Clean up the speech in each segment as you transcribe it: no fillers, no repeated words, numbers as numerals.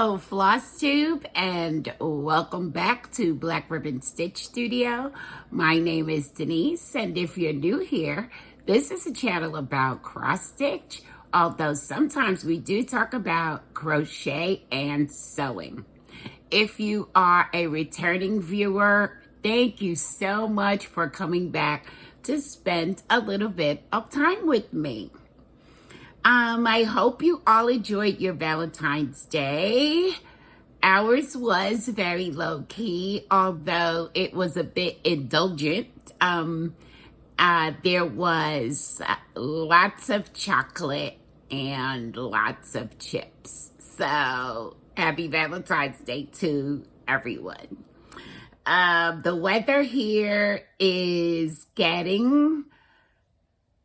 Hello, Flosstube, and welcome back to Black Ribbon Stitch Studio. My name is Denise, and if you're new here, this is a channel about cross stitch, although sometimes we do talk about crochet and sewing. If you are a returning viewer, thank you so much for coming back to spend a little bit of time with me. I hope you all enjoyed your Valentine's Day. Ours was very low-key, although it was a bit indulgent. There was lots of chocolate and lots of chips. So, happy Valentine's Day to everyone. The weather here is getting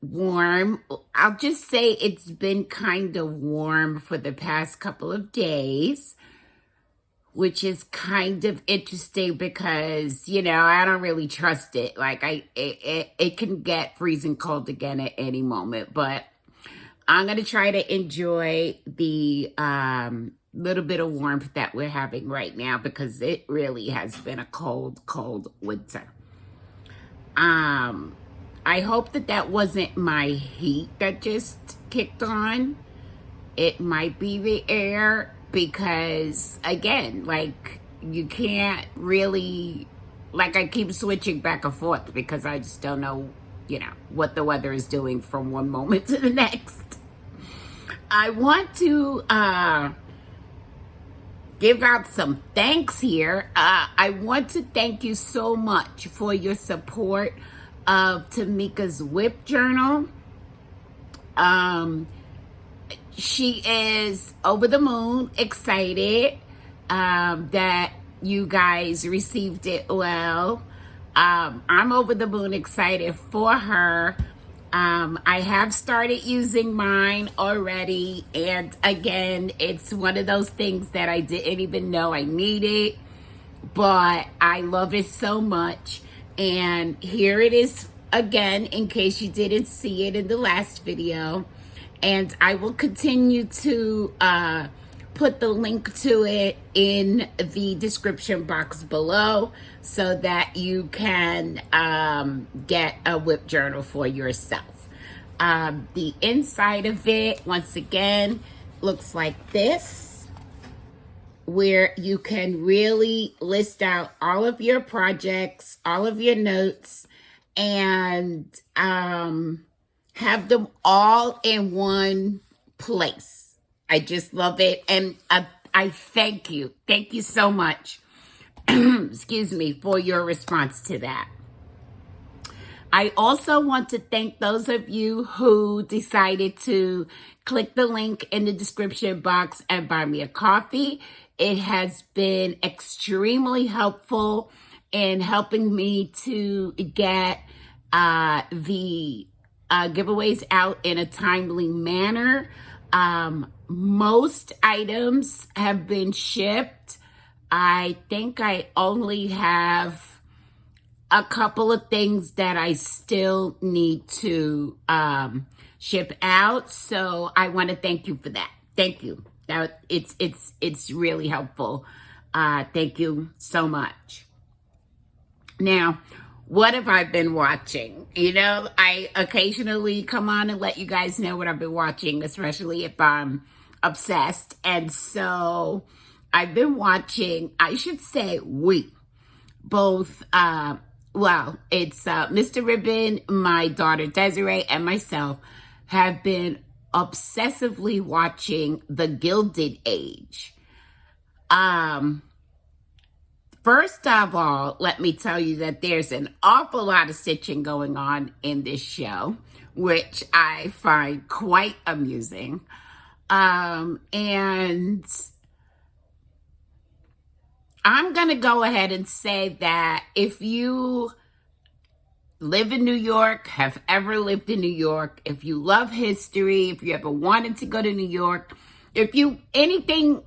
warm. I'll just say it's been kind of warm for the past couple of days, which is kind of interesting because, you know, I don't really trust it. Like it can get freezing cold again at any moment, but I'm going to try to enjoy the little bit of warmth that we're having right now because it really has been a cold, cold winter. I hope that wasn't my heat that just kicked on. It might be the air because, again, like, you can't really, like, I keep switching back and forth because I just don't know, you know, what the weather is doing from one moment to the next. I want to give out some thanks here. I want to thank you so much for your support of Tamika's Whip Journal. She is over the moon excited that you guys received it well. I'm over the moon excited for her. I have started using mine already, and again, it's one of those things that I didn't even know I needed, but I love it so much. And here it is again, in case you didn't see it in the last video. And I will continue to put the link to it in the description box below so that you can get a whip journal for yourself. The inside of it, once again, looks like this, where you can really list out all of your projects, all of your notes, and have them all in one place. I just love it. And I thank you. Thank you so much, excuse me, for your response to that. I also want to thank those of you who decided to click the link in the description box and buy me a coffee. It has been extremely helpful in helping me to get the giveaways out in a timely manner. Most items have been shipped. I think I only have a couple of things that I still need to ship out. So I want to thank you for that. Thank you. Now it's really helpful. Thank you so much. Now, what have I been watching? You know, I occasionally come on and let you guys know what I've been watching, especially if I'm obsessed. And so I've been watching, I should say we, both, well, it's Mr. Ribbon, my daughter Disery, and myself have been obsessively watching The Gilded Age. First of all, let me tell you that there's an awful lot of stitching going on in this show, which I find quite amusing. And I'm going to go ahead and say that if you live in New York, have ever lived in New York, if you love history, if you ever wanted to go to New York, if you, anything,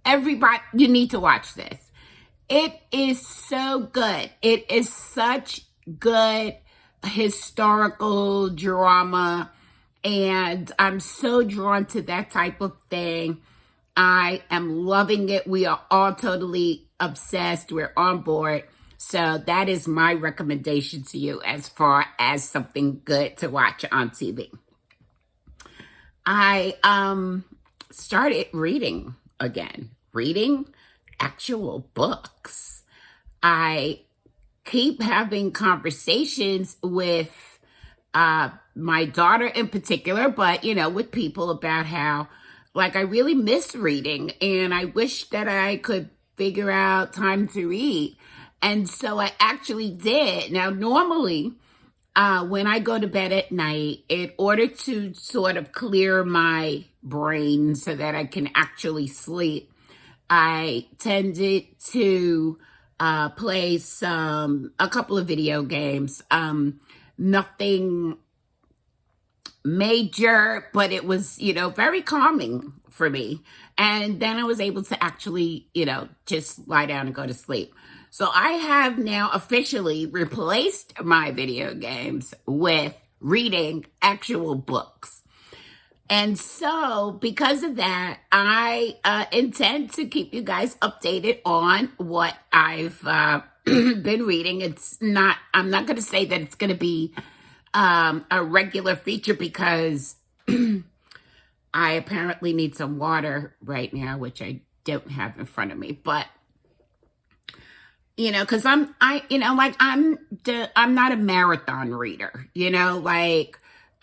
everybody, you need to watch this. It is so good. It is such good historical drama, and I'm so drawn to that type of thing. I am loving it. We are all totally obsessed. We're on board. So that is my recommendation to you as far as something good to watch on TV. I started reading again, reading actual books. I keep having conversations with my daughter in particular, but with people about how I really miss reading and I wish that I could figure out time to read. And so I actually did. Now, normally, when I go to bed at night, in order to sort of clear my brain so that I can actually sleep, I tended to play a couple of video games. Nothing major, but it was, very calming for me. And then I was able to actually, just lie down and go to sleep. So I have now officially replaced my video games with reading actual books. And so because of that, I intend to keep you guys updated on what I've been reading. I'm not going to say that it's going to be a regular feature because I apparently need some water right now, which I don't have in front of me. But because I'm not a marathon reader,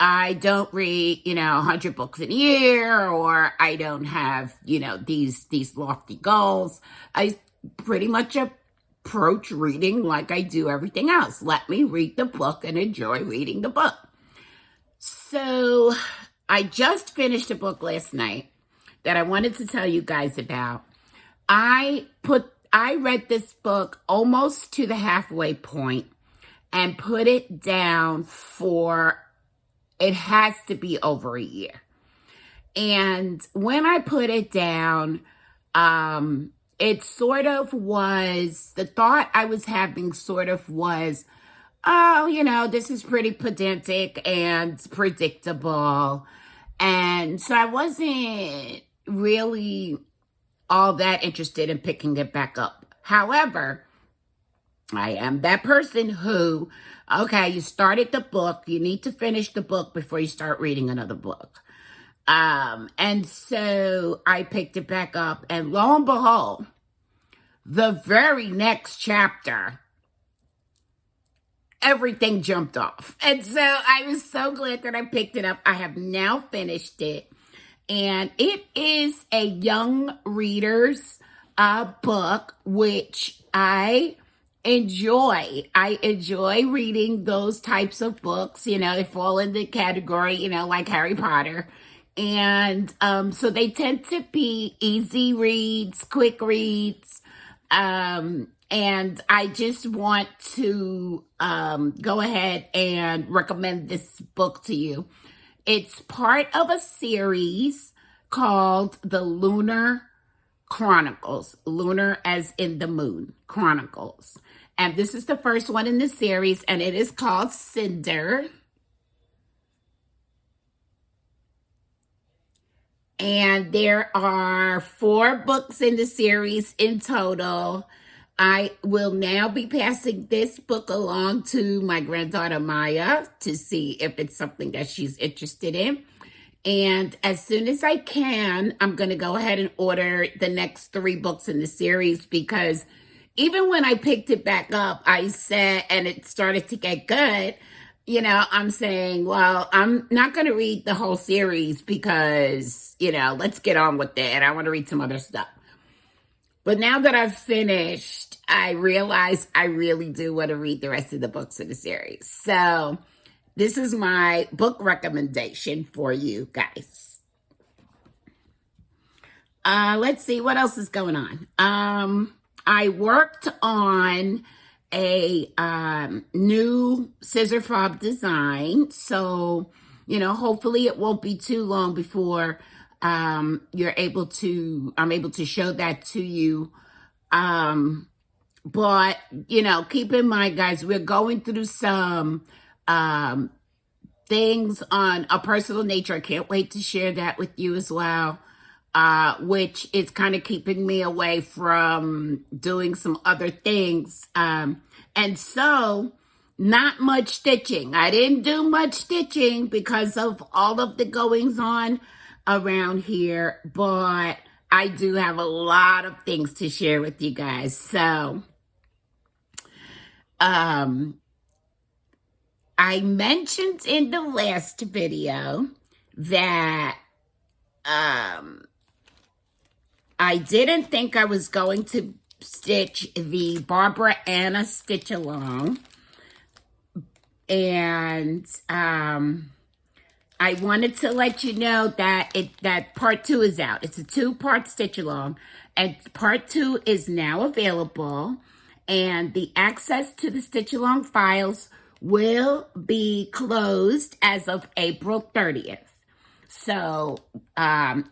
I don't read, 100 books in a year, or I don't have, these lofty goals. I pretty much approach reading like I do everything else. Let me read the book and enjoy reading the book. So I just finished a book last night that I wanted to tell you guys about. I read this book almost to the halfway point and put it down it has to be over a year. And when I put it down, it sort of was, the thought I was having sort of was, oh, this is pretty pedantic and predictable. And so I wasn't really all that interested in picking it back up. However, I am that person who, okay, you started the book, you need to finish the book before you start reading another book. And so I picked it back up, and lo and behold, the very next chapter, everything jumped off. And so I was so glad that I picked it up. I have now finished it. And it is a young reader's book, which I enjoy. I enjoy reading those types of books. They fall in the category, like Harry Potter. And so they tend to be easy reads, quick reads. And I just want to go ahead and recommend this book to you. It's part of a series called The Lunar Chronicles. Lunar as in the moon, Chronicles. And this is the first one in the series, and it is called Cinder. And there are 4 books in the series in total. I will now be passing this book along to my granddaughter Maya to see if it's something that she's interested in. And as soon as I can, I'm going to go ahead and order the next 3 books in the series, because even when I picked it back up, I said, and it started to get good, I'm saying, well, I'm not going to read the whole series because, let's get on with it. I want to read some other stuff. But now that I've finished, I realize I really do want to read the rest of the books in the series. So this is my book recommendation for you guys. Let's see what else is going on. I worked on a new scissor fob design. So, hopefully it won't be too long before I'm able to show that to you. But, keep in mind, guys, we're going through some things on a personal nature. I can't wait to share that with you as well. which is kind of keeping me away from doing some other things. And so, not much stitching. I didn't do much stitching because of all of the goings on around here, but I do have a lot of things to share with you guys. So, I mentioned in the last video that I didn't think I was going to stitch the Barbara Anna stitch along, and I wanted to let you know that that part 2 is out. It's a 2-part stitch along, and part 2 is now available, and the access to the stitch along files will be closed as of April 30th. So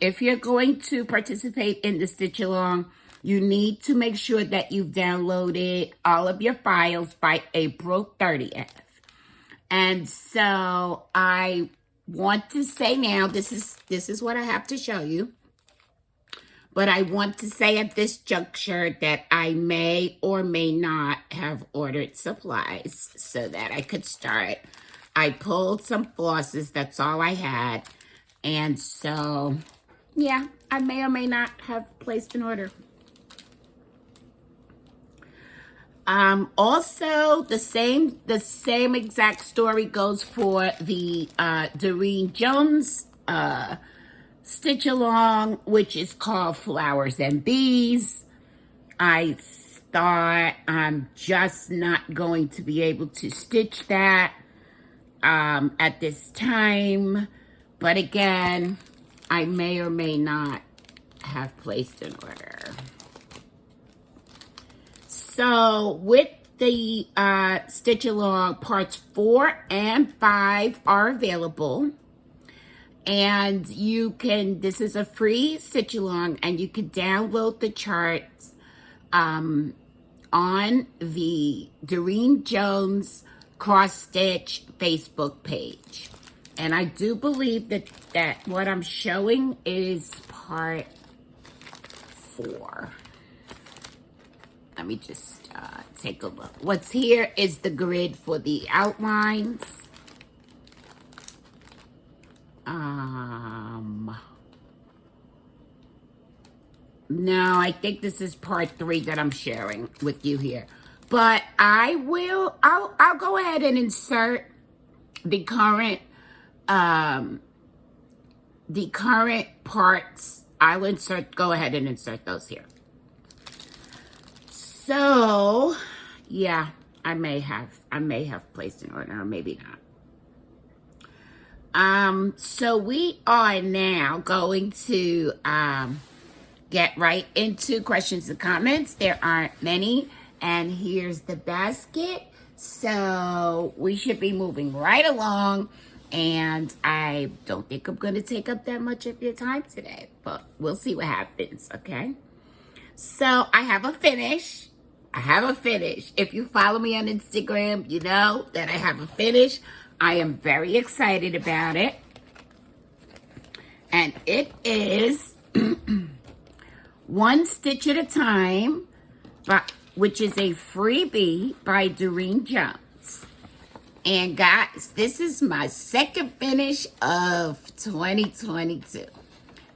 if you're going to participate in the stitch along, you need to make sure that you've downloaded all of your files by April 30th. And so I want to say now, this is what I have to show you. But I want to say at this juncture that I may or may not have ordered supplies so that I could start. I pulled some flosses, that's all I had. And so, yeah, I may or may not have placed an order. Also, the same exact story goes for the Doreen Jones stitch along, which is called Flowers and Bees. I thought I'm just not going to be able to stitch that at this time. But again, I may or may not have placed an order. So with the stitch along, parts 4 and 5 are available. And you can, this is a free stitch along, and you can download the charts on the Doreen Jones Cross Stitch Facebook page. And I do believe that what I'm showing is part 4. Let me just take a look. What's here is the grid for the outlines. No, I think this is part 3 that I'm sharing with you here. But I'll go ahead and insert the current parts. I'll go ahead and insert those here. So, yeah, I may have placed an order, or maybe not. So we are now going to get right into questions and comments. There aren't many, and here's the basket. So we should be moving right along, and I don't think I'm going to take up that much of your time today, but we'll see what happens, okay? So I have a finish. If you follow me on Instagram, you know that I have a finish. I am very excited about it. And it is One Stitch at a Time, which is a freebie by Doreen Jones. And guys, this is my second finish of 2022.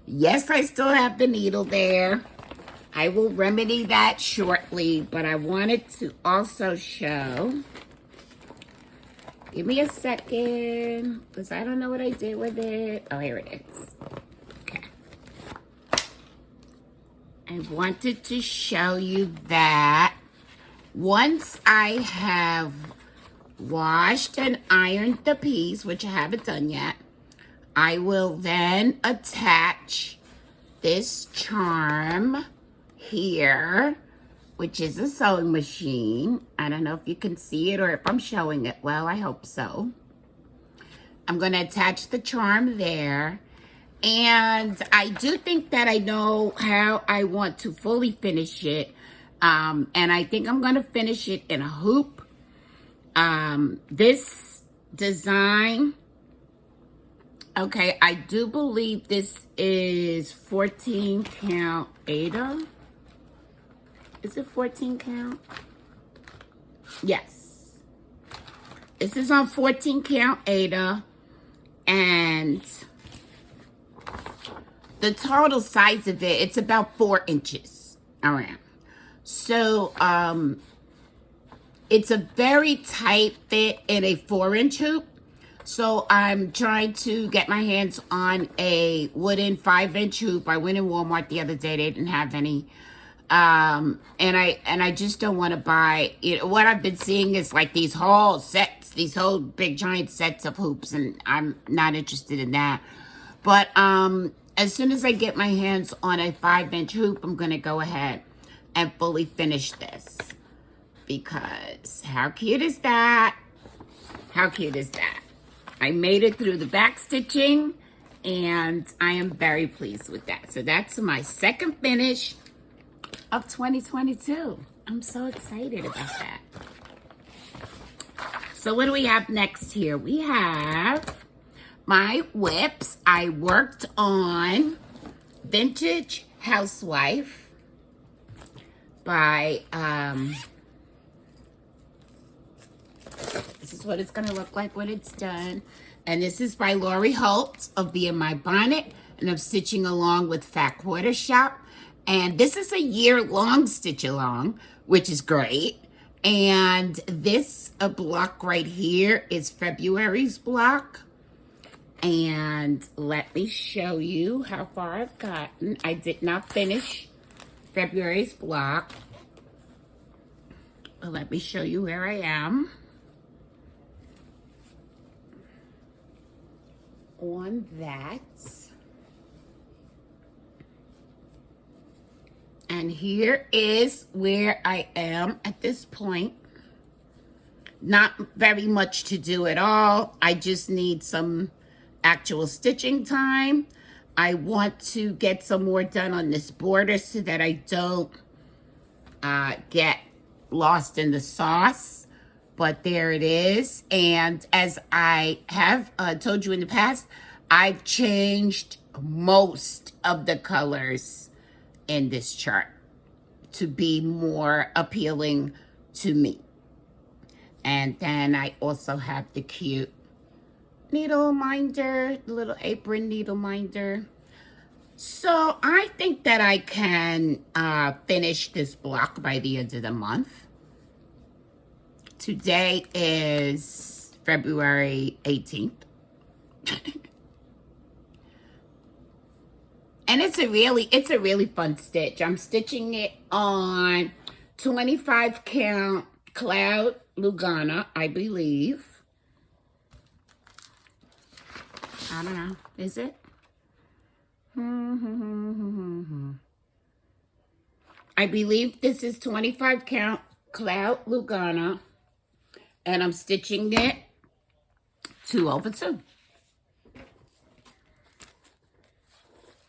Yes, I still have the needle there. I will remedy that shortly, but I wanted to also show. Give me a second, because I don't know what I did with it. Oh, here it is. Okay. I wanted to show you that once I have washed and ironed the piece, which I haven't done yet, I will then attach this charm here, which is a sewing machine. I don't know if you can see it or if I'm showing it well. I hope so. I'm going to attach the charm there. And I do think that I know how I want to fully finish it. And I think I'm going to finish it in a hoop. This design Okay, I do believe this is 14 count Ada. Is it 14 count? Yes. This is on 14 count Ada. And the total size of it, it's about 4 inches around. So, it's a very tight fit in a 4-inch hoop. So I'm trying to get my hands on a wooden 5-inch hoop. I went in Walmart the other day. They didn't have any. And I just don't want to buy, you know, what I've been seeing is like these whole sets, these whole big giant sets of hoops, and I'm not interested in that. But as soon as I get my hands on a 5-inch hoop, I'm going to go ahead and fully finish this. Because how cute is that? How cute is that? I made it through the back stitching, and I am very pleased with that. So that's my second finish of 2022. I'm so excited about that. So what do we have next here? We have my whips. I worked on Vintage Housewife by, this is what it's going to look like when it's done. And this is by Lori Holtz of Be In My Bonnet. And I'm stitching along with Fat Quarter Shop. And this is a year-long stitch along, which is great. And this block right here is February's block. And let me show you how far I've gotten. I did not finish February's block. But let me show you where I am on that. And here is where I am at this point. Not very much to do at all. I just need some actual stitching time. I want to get some more done on this border so that I don't get lost in the sauce. But there it is. And as I have told you in the past, I've changed most of the colors in this chart to be more appealing to me. And then I also have the cute needle minder, little apron needle minder. So I think that I can finish this block by the end of the month. Today is February 18th. And it's a really fun stitch. I'm stitching it on 25 count Cloud Lugana, I believe. I don't know. Is it? I believe this is 25 count Cloud Lugana. And I'm stitching it 2/2.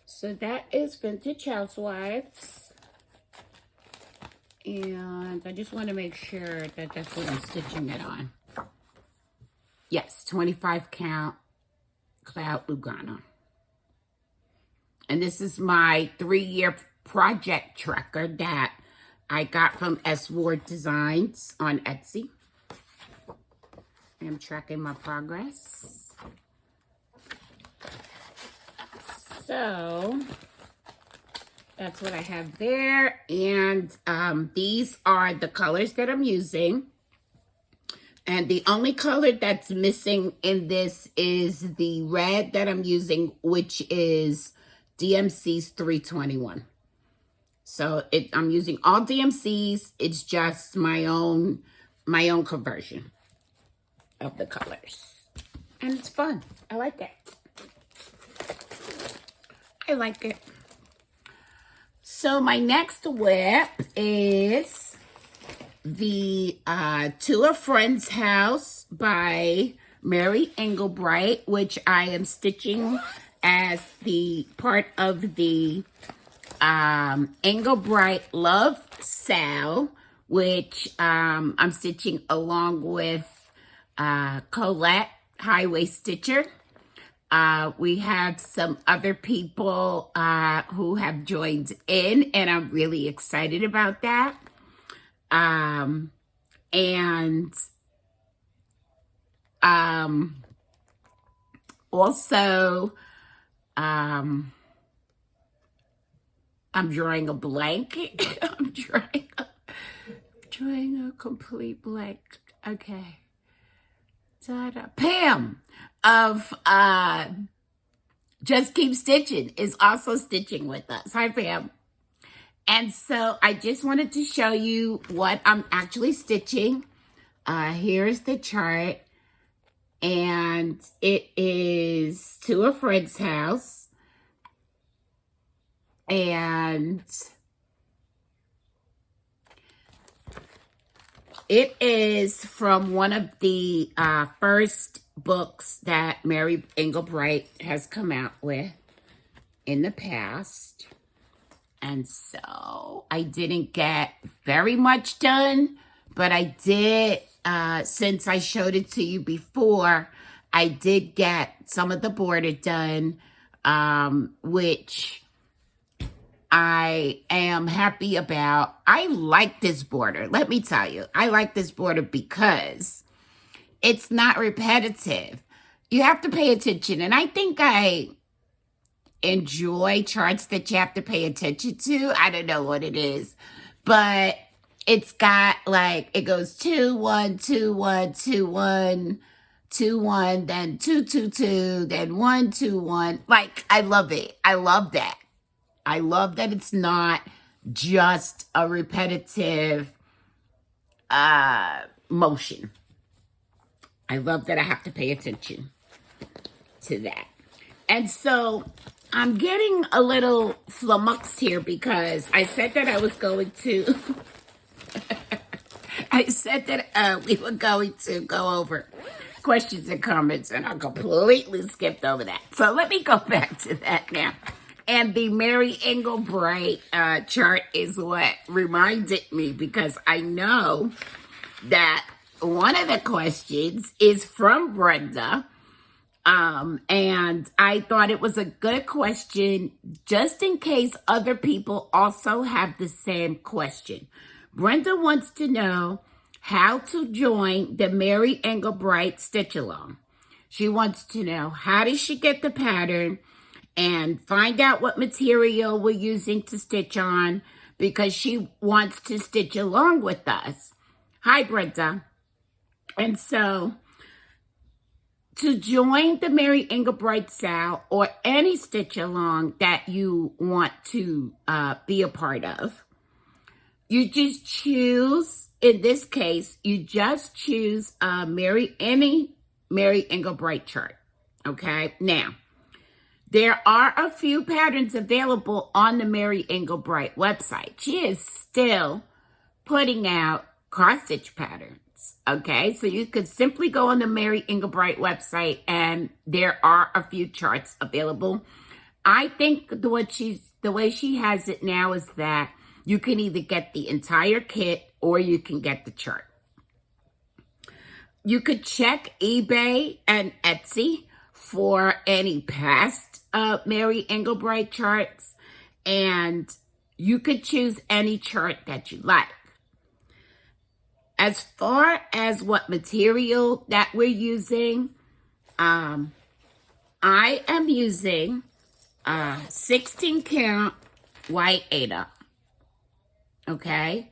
So that is Vintage Housewives. And I just want to make sure that that's what I'm stitching it on. Yes, 25 count Cloud Lugana. And this is my 3-year project tracker that I got from S. Ward Designs on Etsy. I'm tracking my progress. So that's what I have there. And these are the colors that I'm using. And the only color that's missing in this is the red that I'm using, which is DMC's 321. So I'm using all DMCs. It's just my own conversion of the colors. And it's fun. I like it. I like it. So my next whip is the To a Friend's House by Mary Engelbright, which I am stitching as the part of the Engelbright Love Sal, which I'm stitching along with Colette Highway Stitcher. We have some other people who have joined in, and I'm really excited about that. And also, I'm drawing a blank. I'm drawing a complete blank. Okay. Pam of Just Keep Stitching is also stitching with us. Hi, Pam. And so I just wanted to show you what I'm actually stitching. Here's the chart. And it is to a friend's house. And it is from one of the first books that Mary Engelbright has come out with in the past. And so I didn't get very much done, but I did, since I showed it to you before, I did get some of the border done, which I am happy about. I like this border. Let me tell you, I like this border because it's not repetitive. You have to pay attention. And I think I enjoy charts that you have to pay attention to. I don't know what it is, but it's got like, it goes 2 1 2 1 2 1 2 1, then 2 2 2, then 1 2 1. Like, I love it. I love that. I love that it's not just a repetitive motion. I love that I have to pay attention to that. And so I'm getting a little flummoxed here because I said that I was going to, I said that we were going to go over questions and comments, and I completely skipped over that. So let me go back to that now. And the Mary Engelbright chart is what reminded me, because I know that one of the questions is from Brenda. And I thought it was a good question just in case other people also have the same question. Brenda wants to know how to join the Mary Engelbright Stitch Along. She wants to know, how does she get the pattern and find out what material we're using to stitch on, because she wants to stitch along with us. Hi, Brenda. And so to join the Mary Engelbright Sal or any stitch along that you want to be a part of, you just choose, in this case, you just choose any Mary Engelbright chart. Okay, now, there are a few patterns available on the Mary Engelbright website. She is still putting out cross-stitch patterns, okay? So you could simply go on the Mary Engelbright website, and there are a few charts available. I think the way she has it now is that you can either get the entire kit or you can get the chart. You could check eBay and Etsy for any past Mary Engelbright charts, and you could choose any chart that you like. As far as what material that we're using, I am using 16 count white 8-up. Okay.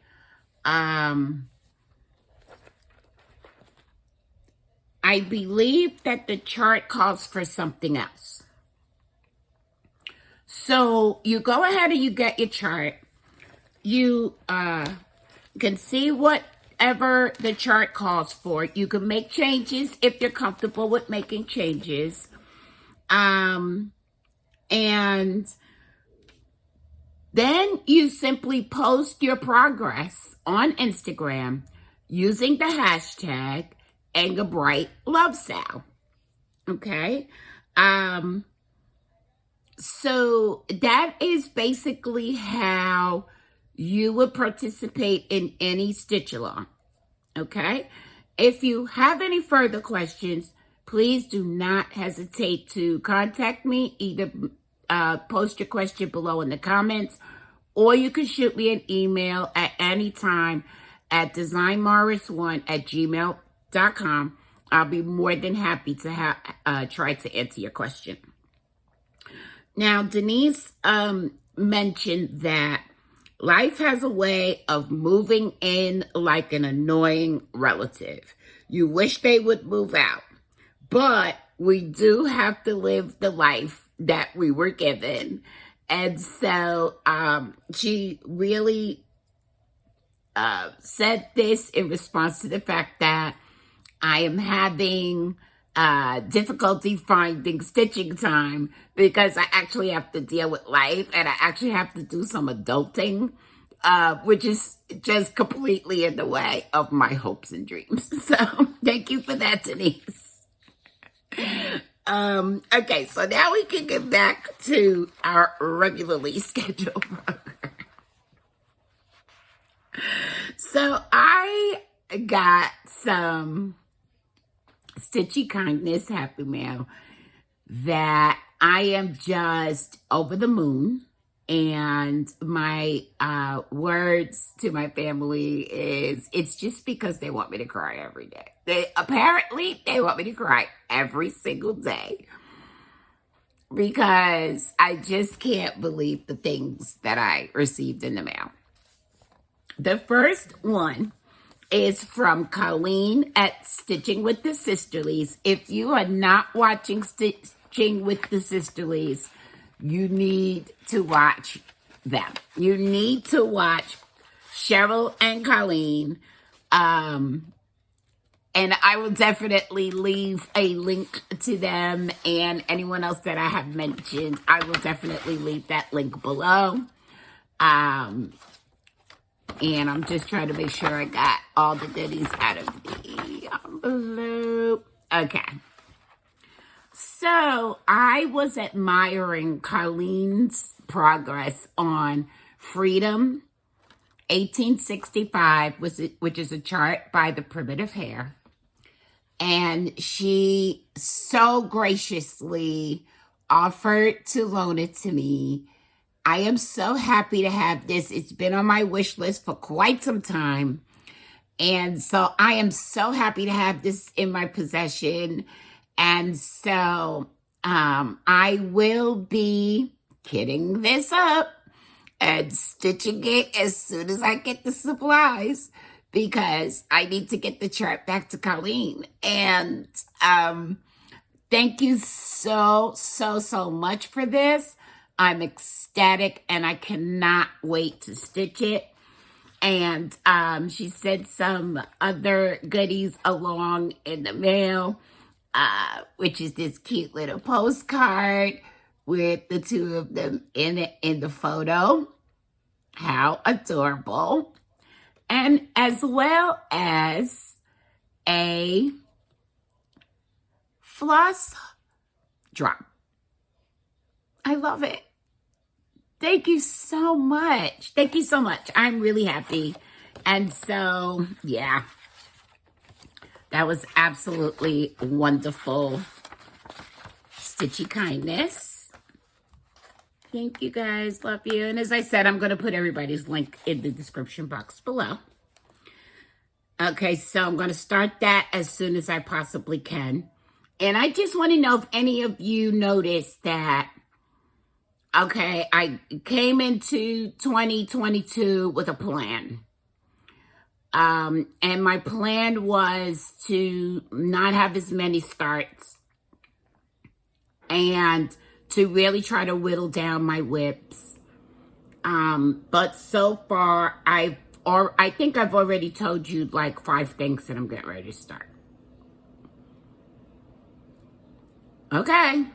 I believe that the chart calls for something else. So you go ahead and you get your chart. You can see whatever the chart calls for. You can make changes if you're comfortable with making changes. And then you simply post your progress on Instagram using the hashtag Engelbright Love Sal. Okay? So that is basically how you would participate in any stitch along. Okay? If you have any further questions, please do not hesitate to contact me. Either post your question below in the comments, or you can shoot me an email at any time at designmorris1@gmail.com. I'll be more than happy to try to answer your question. Now, Denise mentioned that life has a way of moving in like an annoying relative. You wish they would move out, but we do have to live the life that we were given. And so she really said this in response to the fact that I am having difficulty finding stitching time because I actually have to deal with life and I actually have to do some adulting, which is just completely in the way of my hopes and dreams. So thank you for that, Denise. Okay, so now we can get back to our regularly scheduled program. So I got some Stitchy Kindness Happy Mail that I am just over the moon. And my words to my family is, it's just because they want me to cry every day. They want me to cry every single day because I just can't believe the things that I received in the mail. The first one is from Colleen at Stitching with the Sisterlies. If you are not watching Stitching with the Sisterlies, you need to watch them. You need to watch Cheryl and Colleen. And I will definitely leave a link to them and anyone else that I have mentioned. I will definitely leave that link below. And I'm just trying to make sure I got all the goodies out of the envelope. Okay. So I was admiring Colleen's progress on Freedom 1865, which is a chart by the Primitive Hair. And she so graciously offered to loan it to me. I am so happy to have this. It's been on my wish list for quite some time. And so I am so happy to have this in my possession. And so I will be kitting this up and stitching it as soon as I get the supplies, because I need to get the chart back to Colleen. And thank you so much for this. I'm ecstatic and I cannot wait to stitch it. And she sent some other goodies along in the mail, which is this cute little postcard with the two of them in it in the photo. How adorable. And as well as a floss drop. I love it. Thank you so much. Thank you so much. I'm really happy. And so, yeah, that was absolutely wonderful. Stitchy kindness. Thank you guys. Love you. And as I said, I'm going to put everybody's link in the description box below. Okay, so I'm going to start that as soon as I possibly can. And I just want to know if any of you noticed that, okay, I came into 2022 with a plan. And my plan was to not have as many starts and to really try to whittle down my whips. But so far, I think I've already told you like 5 things that I'm getting ready to start. Okay,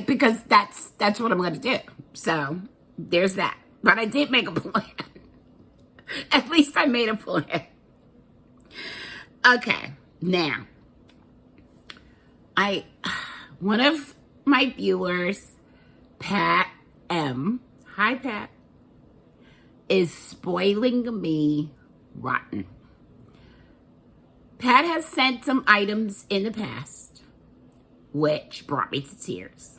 because that's what I'm going to do. So there's that. But I did make a plan. At least I made a plan. Okay, now, one of my viewers, Pat M, hi Pat, is spoiling me rotten. Pat has sent some items in the past, which brought me to tears.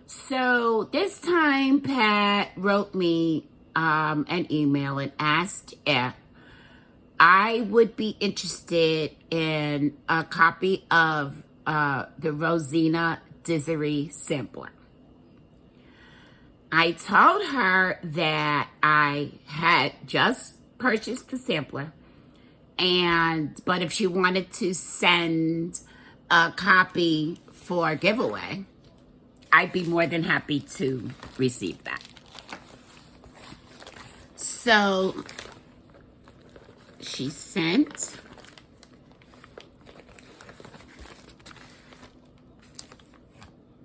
So this time, Pat wrote me an email and asked if I would be interested in a copy of the Rosena Disery sampler. I told her that I had just purchased the sampler, but if she wanted to send a copy for a giveaway, I'd be more than happy to receive that. So she sent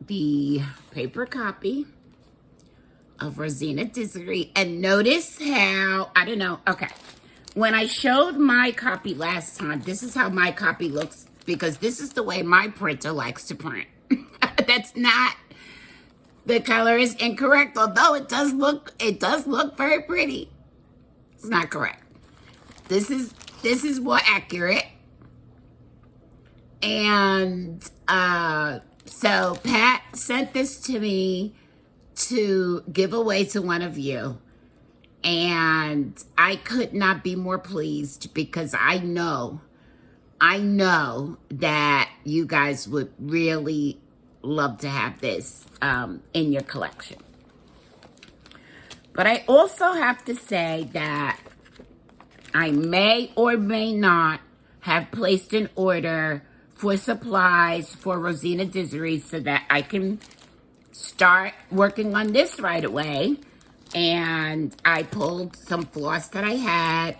the paper copy of Rosena Disery, and notice how, I don't know, okay. When I showed my copy last time, this is how my copy looks, because this is the way my printer likes to print. That's not, the color is incorrect, although it does look very pretty. It's not correct. This is more accurate. And so Pat sent this to me to give away to one of you. And I could not be more pleased, because I know that you guys would really love to have this in your collection. But I also have to say that I may or may not have placed an order for supplies for Rosena Disery so that I can start working on this right away. And I pulled some floss that I had.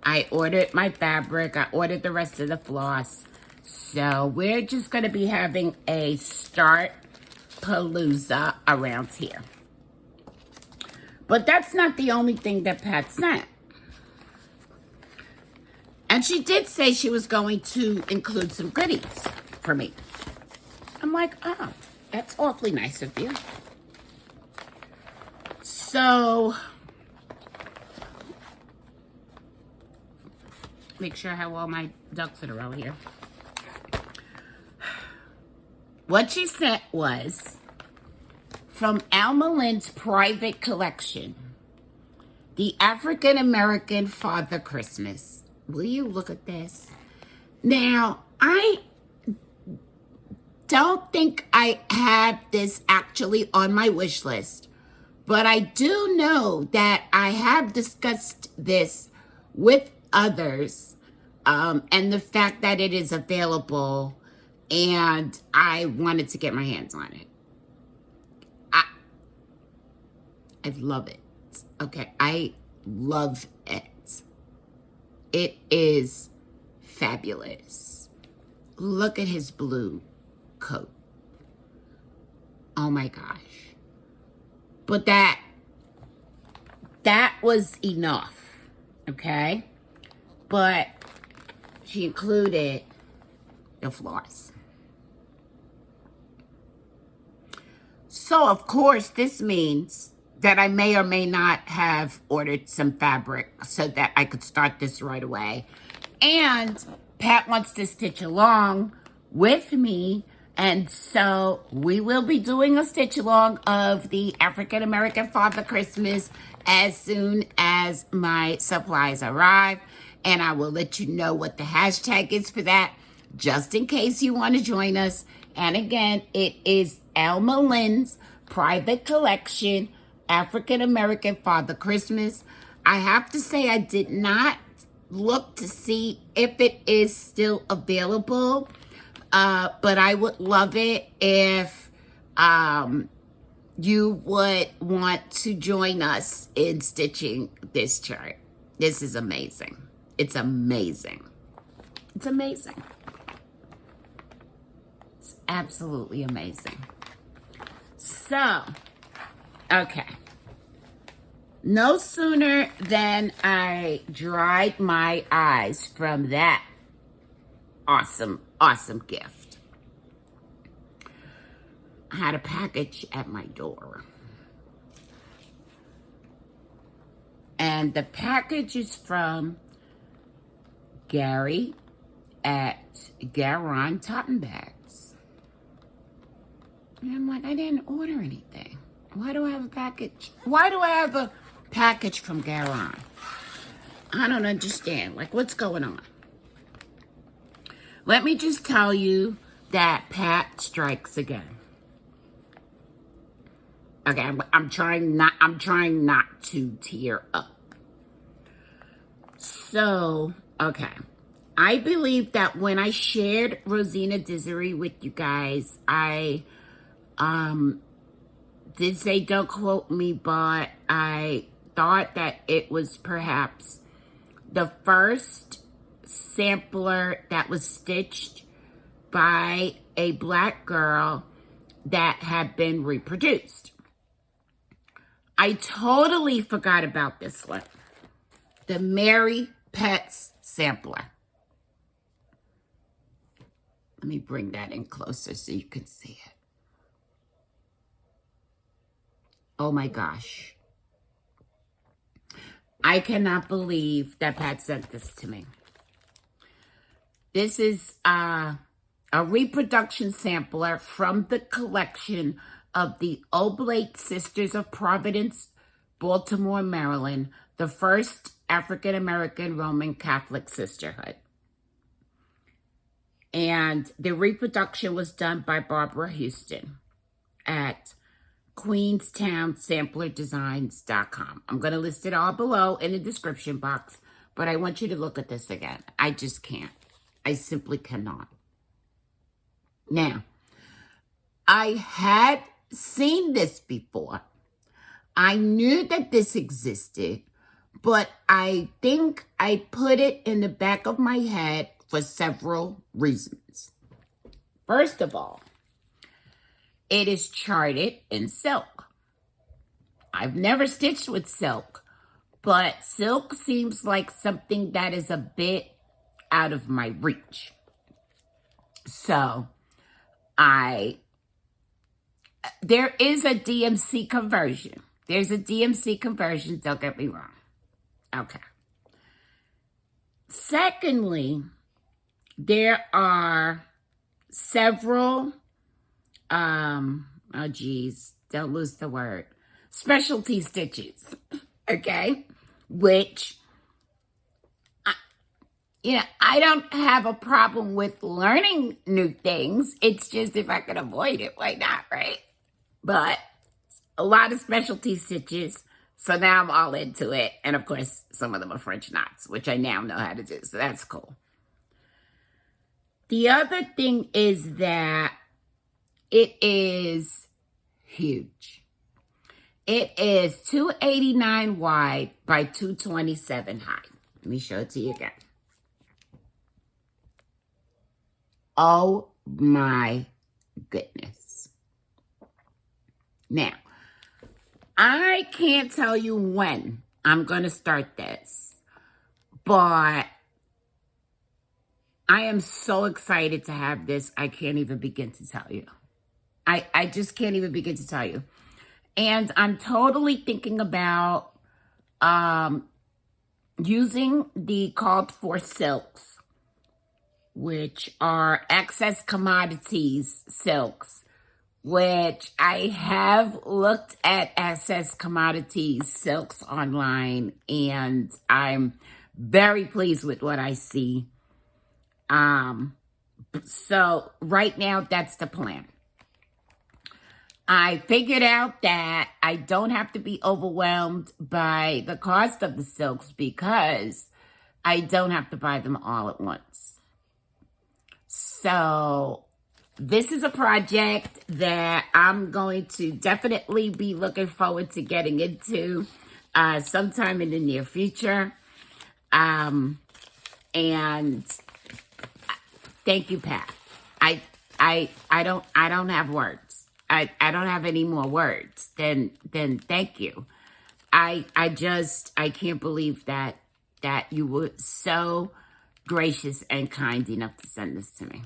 I ordered my fabric. I ordered the rest of the floss. So we're just going to be having a start palooza around here. But that's not the only thing that Pat sent. And she did say she was going to include some goodies for me. I'm like, oh, that's awfully nice of you. So, make sure I have all my ducks in a row here. What she sent was from Alma Lynn's private collection, the African American Father Christmas. Will you look at this? Now, I don't think I have this actually on my wish list, but I do know that I have discussed this with others, and the fact that it is available, and I wanted to get my hands on it. I love it. Okay, I love it. It is fabulous. Look at his blue coat. Oh my gosh. But that was enough, okay? But she included the floss. So, of course, this means that I may or may not have ordered some fabric so that I could start this right away. And Pat wants to stitch along with me, and so we will be doing a stitch along of the African American Father Christmas as soon as my supplies arrive, and I will let you know what the hashtag is for that, just in case you want to join us. And again, it is Alma Lynn's private collection, African American Father Christmas. I have to say I did not look to see if it is still available, but I would love it if you would want to join us in stitching this chart. This is amazing. It's amazing. It's amazing. It's absolutely amazing. So, okay. No sooner than I dried my eyes from that awesome, awesome gift, I had a package at my door. And the package is from Gary at Garon Totten Bags. And I'm like, I didn't order anything. Why do I have a package? Why do I have a package from Garon? I don't understand. Like, what's going on? Let me just tell you that Pat strikes again. Okay, I'm trying not to tear up. So, okay. I believe that when I shared Rosena Disery with you guys, I did say, don't quote me, but I thought that it was perhaps the first sampler that was stitched by a Black girl that had been reproduced. I totally forgot about this one. The Mary Pets sampler. Let me bring that in closer so you can see it. Oh my gosh. I cannot believe that Pat sent this to me. This is a reproduction sampler from the collection of the Oblate Sisters of Providence, Baltimore, Maryland, the first African-American Roman Catholic sisterhood. And the reproduction was done by Barbara Houston at QueenstownSamplerDesigns.com. I'm going to list it all below in the description box, but I want you to look at this again. I just can't. I simply cannot. Now, I had seen this before. I knew that this existed, but I think I put it in the back of my head for several reasons. First of all, it is charted in silk. I've never stitched with silk, but silk seems like something that is a bit out of my reach. So, there is a DMC conversion. There's a DMC conversion, don't get me wrong. Okay. Secondly, there are several, don't lose the word, specialty stitches, okay? Which, I don't have a problem with learning new things. It's just if I could avoid it, why not, right? But a lot of specialty stitches, so now I'm all into it. And of course, some of them are French knots, which I now know how to do, so that's cool. The other thing is that it is huge. It is 289 wide by 227 high. Let me show it to you again. Oh my goodness. Now, I can't tell you when I'm going to start this, but I am so excited to have this. I can't even begin to tell you. I just can't even begin to tell you. And I'm totally thinking about using the called for silks, which are excess commodities silks, which I have looked at excess commodities silks online, and I'm very pleased with what I see. So right now, that's the plan. I figured out that I don't have to be overwhelmed by the cost of the silks because I don't have to buy them all at once. So this is a project that I'm going to definitely be looking forward to getting into sometime in the near future. And thank you, Pat. I don't have words. I don't have any more words than thank you. I can't believe that you were so gracious and kind enough to send this to me.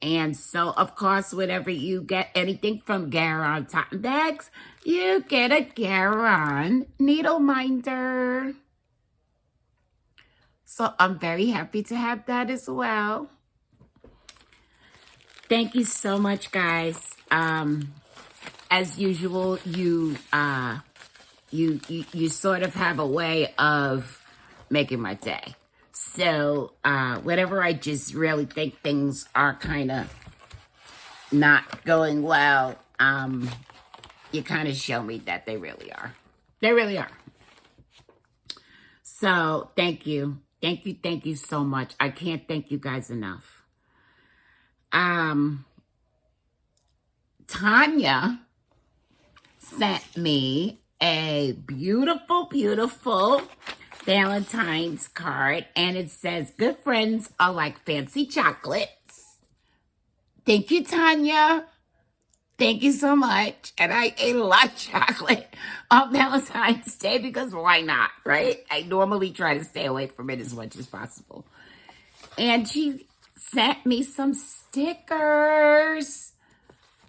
And so, of course, whenever you get anything from Garon Totten Bags, you get a Garon needle minder. So I'm very happy to have that as well. Thank you so much, guys. As usual, you sort of have a way of making my day. So whenever I just really think things are kind of not going well, you kind of show me that they really are. They really are. So thank you. Thank you so much. I can't thank you guys enough. Tanya sent me a beautiful Valentine's card, and it says, "Good friends are like fancy chocolates." Thank you, Tanya. Thank you so much. And I ate a lot of chocolate on Valentine's Day because why not, right? I normally try to stay away from it as much as possible. And she sent me some stickers.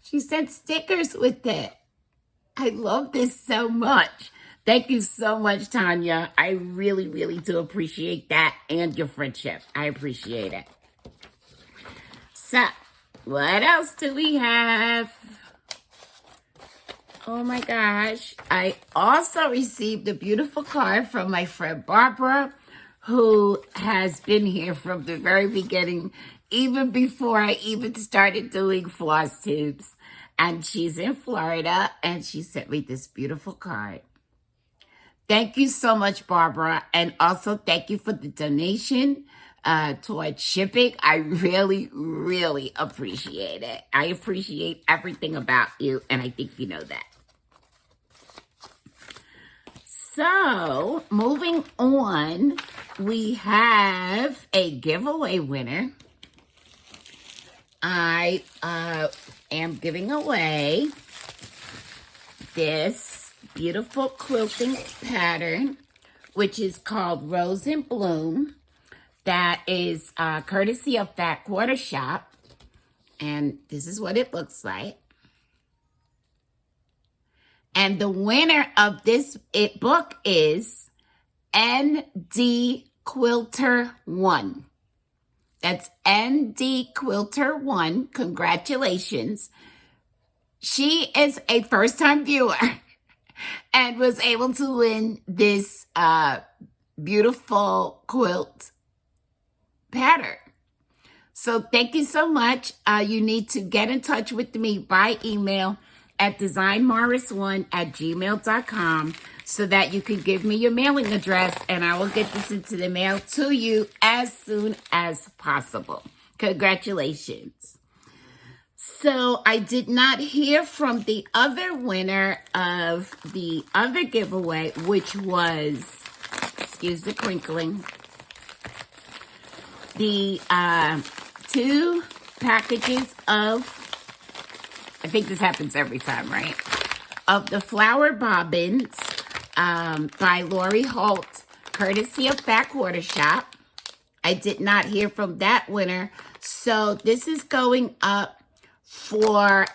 She sent stickers with it. I love this so much. Thank you so much, Tanya. I really, really do appreciate that and your friendship. I appreciate it. So, what else do we have? Oh my gosh. I also received a beautiful card from my friend Barbara, who has been here from the very beginning, even before I even started doing Flosstubes. And she's in Florida, and she sent me this beautiful card. Thank you so much, Barbara. And also thank you for the donation towards shipping. I really, really appreciate it. I appreciate everything about you, and I think you know that. So, moving on, we have a giveaway winner. I am giving away this beautiful quilting pattern, which is called Rose and Bloom. That is courtesy of Fat Quarter Shop. And this is what it looks like. And the winner of this book is ND Quilter 1. That's ND Quilter 1. Congratulations. She is a first-time viewer and was able to win this beautiful quilt pattern. So thank you so much. You need to get in touch with me by email at designmorris1@gmail.com so that you can give me your mailing address, and I will get this into the mail to you as soon as possible. Congratulations. So I did not hear from the other winner of the other giveaway, which was, excuse the crinkling, the 2 packages of, I think this happens every time, right? Of the flower bobbins by Lori Holt, courtesy of Fat Quarter Shop. I did not hear from that winner. So this is going up for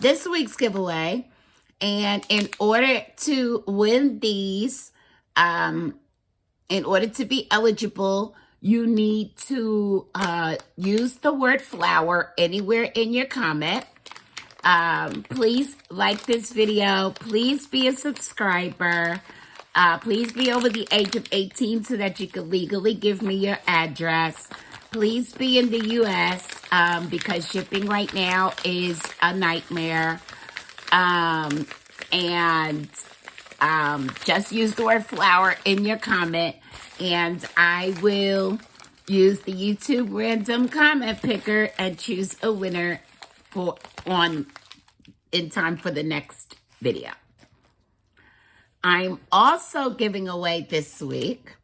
this week's giveaway. And in order to win these, in order to be eligible, you need to use the word flower anywhere in your comment. Please like this video. Please be a subscriber. Please be over the age of 18 so that you can legally give me your address. Please be in the U.S. Because shipping right now is a nightmare. Just use the word flower in your comment, and I will use the YouTube random comment picker and choose a winner in time for the next video. I'm also giving away this week,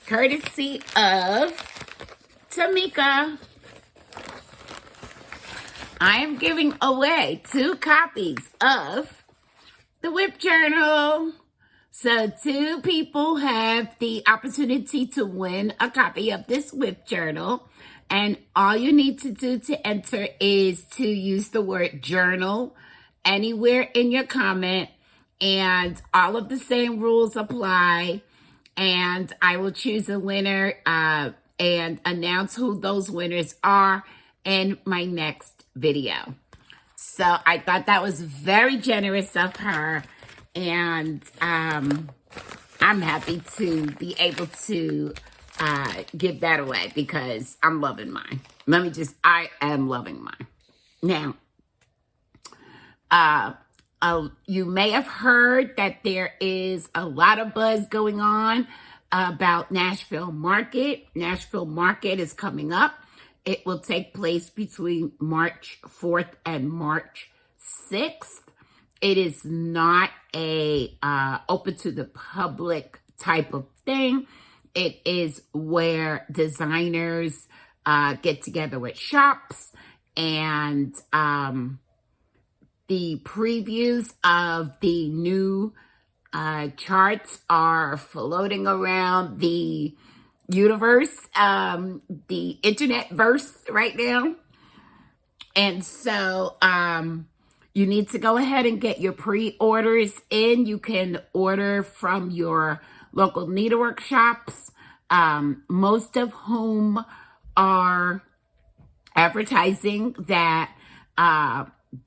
courtesy of Tamika, I am giving away 2 copies of the Whip Journal. So 2 people have the opportunity to win a copy of this Whip Journal. And all you need to do to enter is to use the word journal anywhere in your comment. And all of the same rules apply. and I will choose a winner and announce who those winners are in my next video. So I thought that was very generous of her, and I'm happy to be able to give that away because I'm loving mine. I am loving mine. Now, you may have heard that there is a lot of buzz going on about Nashville Market. Nashville Market is coming up. It will take place between March 4th and March 6th. It is not a open to the public type of thing. It is where designers get together with shops, and the previews of the new charts are floating around the universe, the internet verse right now. And so you need to go ahead and get your pre-orders in. You can order from your local needlework shops, most of whom are advertising that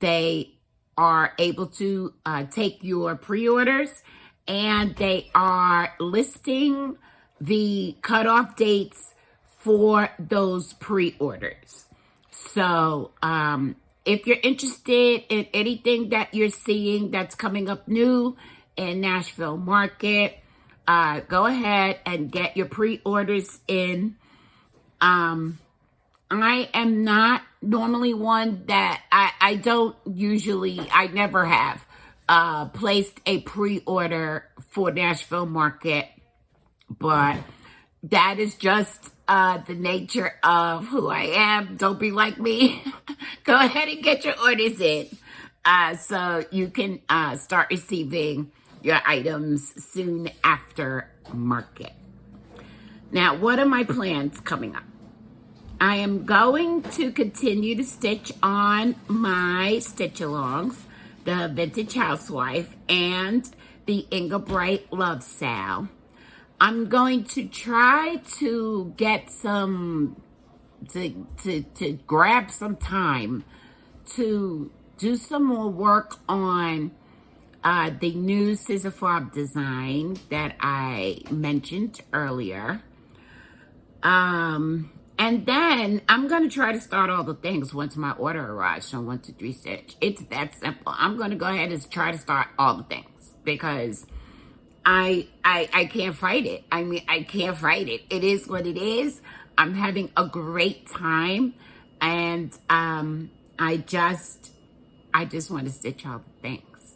they are able to take your pre-orders, and they are listing the cutoff dates for those pre-orders. So if you're interested in anything that you're seeing that's coming up new in Nashville Market, go ahead and get your pre-orders in. I am not normally one that I never have placed a pre-order for Nashville Market, but that is just the nature of who I am. Don't be like me. Go ahead and get your orders in so you can start receiving your items soon after market. Now, what are my plans coming up? I am going to continue to stitch on my stitch-alongs, the Vintage Housewife and the Inga Bright Love Sal. I'm going to try to get to grab some time to do some more work on the new scissor fob design that I mentioned earlier. And then I'm going to try to start all the things once my order arrives from 123 Stitch. It's that simple. I'm going to go ahead and try to start all the things because I can't fight it. I mean, I can't fight it. It is what it is. I'm having a great time, and I just want to stitch all the things.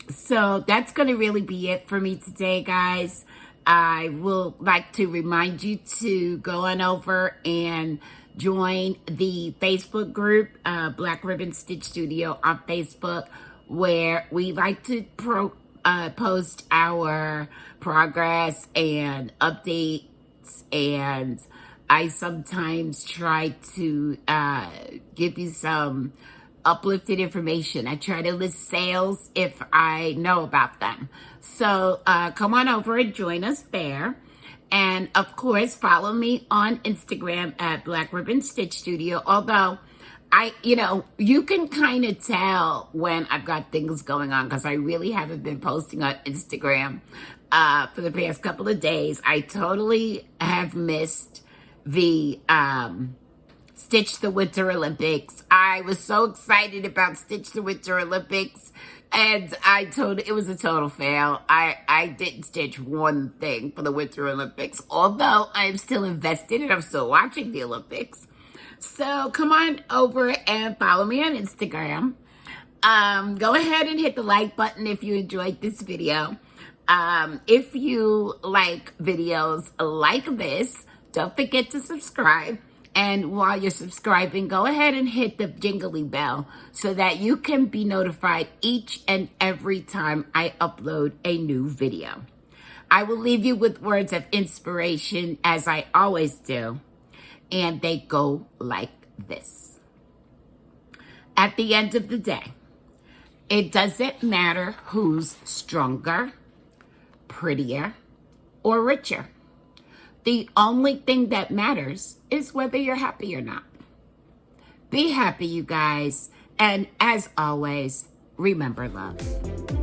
So that's going to really be it for me today, guys. I will like to remind you to go on over and join the Facebook group, Black Ribbon Stitch Studio on Facebook, where we like to post our progress and updates, and I sometimes try to give you some uplifted information. I try to list sales if I know about them. So come on over and join us there. And of course, follow me on Instagram at Black Ribbon Stitch Studio. Although you can kind of tell when I've got things going on because I really haven't been posting on Instagram for the past couple of days. I totally have missed the Stitch the Winter Olympics. I was so excited about Stitch the Winter Olympics, and it was a total fail. I didn't stitch one thing for the Winter Olympics, although I'm still invested and I'm still watching the Olympics. So come on over and follow me on Instagram. Go ahead and hit the like button if you enjoyed this video. If you like videos like this, don't forget to subscribe. And while you're subscribing, go ahead and hit the jingly bell so that you can be notified each and every time I upload a new video. I will leave you with words of inspiration, as I always do, and they go like this. At the end of the day, it doesn't matter who's stronger, prettier or richer. The only thing that matters is whether you're happy or not. Be happy, you guys. And as always, remember love.